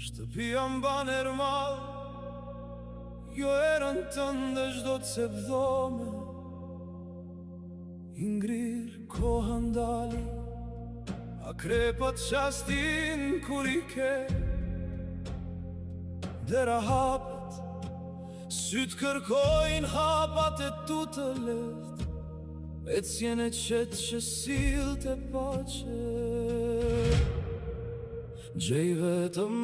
Shtëpia mban ermal, jo erën tënde çdo të se vdhome. I ngrir koha ndali, akrepat qastin kur i ke. Dera hapet, syt kërkojnë hapat e tu të let. Ecjen e qetë që sillt e pace. Gjej vetëm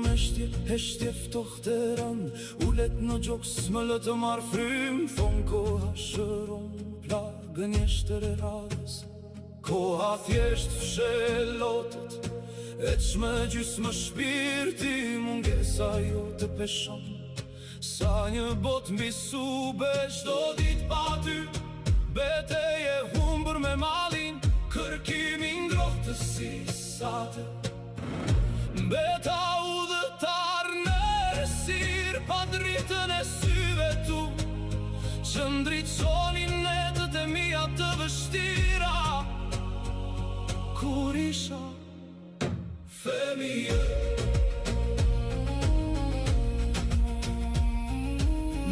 heshtje ftoht e rand, ulet në gjok smëllë të marrë frym. Thon koha shëron plagën jeshtër e radhës. Koha thjesht fshe lotot, e qme gjysmë shpirti mungesa jo të peshon. Sa një bot mbi sube çdo dit pa ty, beteje humbur me malin, kërkimi ngrohtë si sate. Beta udhëtar në resir, pa dritën e syve tu, që ndriçonin netët e mia të vështira. Kur isha fëmijë,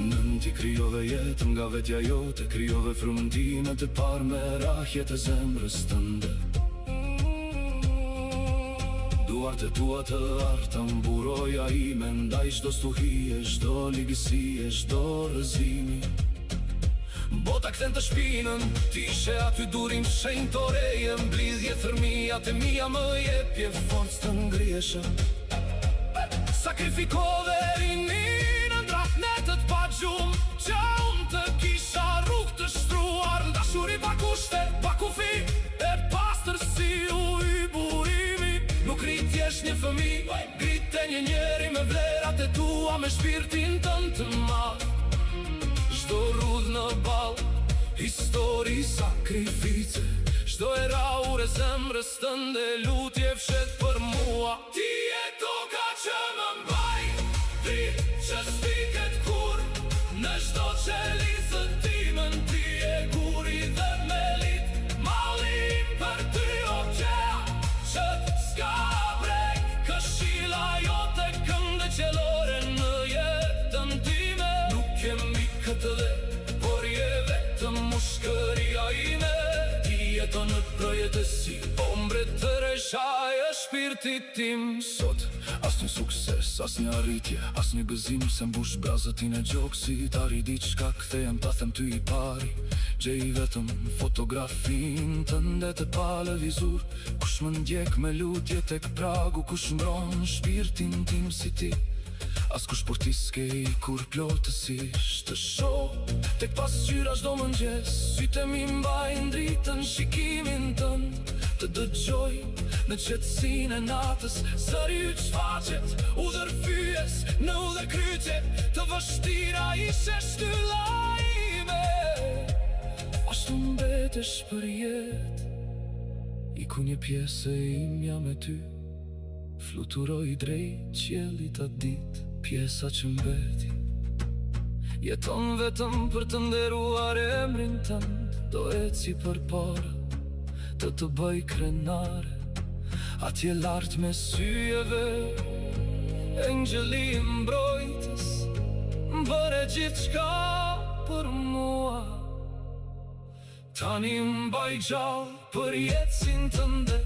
nënti krijove jetën nga vetja jote, krijove frymëtimet e parë me rahjet e zemrës tënde. Duart e tua të arta mburoja ime, ndaj çdo stuhie, çdo ligësie, çdo rrëzimi. Bota kthen të shpinën, t'ishe aty durim shenjtë oreje, mblidhje thërmijat e mia më jepje forcë të ngriesha. Sakrifikove rinin në ndrap netët pa gjumë, që unë të kisha rrugë të shtruar, dashuri pa kushte, pa kufi, e pastër si uji burimi. Nuk rritjesh një fëmi, grite një njeri me vlerat e tua, me shpirtin tënd të madh. Çdo rrudh në ball, histori sakrifice, çdo e raur e zemrës tënde, lutje fshet për mua. Ti e toka që më mbaj, dritë që s'piket kur, në çdo qelizë timën. Ti e guri dhe melit, mali për ty oqea, që s'ka brek, këshilla jote kënde qelore në jetën time. Nuk kemi këtë dhe, por je vetëm mushkëria ime. Ti jeton në projetësi, ombre të reshaje shpirtit tim. Sot, as një sukses, as një arritje, as një gëzim se mbush brazëtin e gjoksit. Ari diçka kthejem ta them ty i pari, gjej vetëm fotografin tënde të palëvizur. Kush më ndjek me lutje tek pragu, kush mbron shpirtin tim si ti. As kush për ti s'kej kur plotësisht të shoh, tek pasqyra çdo mëngjes, sytë mi mbajnë dritën, shikimin tënd të dëgjoj në qetësinë e natës. Zëri yt shfaqet, udhërfyes në udhërkryqe të vështira, ishe shtylla ime. Ashtu mbetesh për jetë, i ku një pjesë e imja me ty, fluturoj drejt qiellit atë ditë. Pjesa që mbeti, jeton vetëm për të nderuar emrin tënd. Do eci përpara, të bëj krenare, atje lart me syjeve, engjëli mbrojtës, bëre gjithçka për mua. Tani mbaj gjallë për jetësin tënde.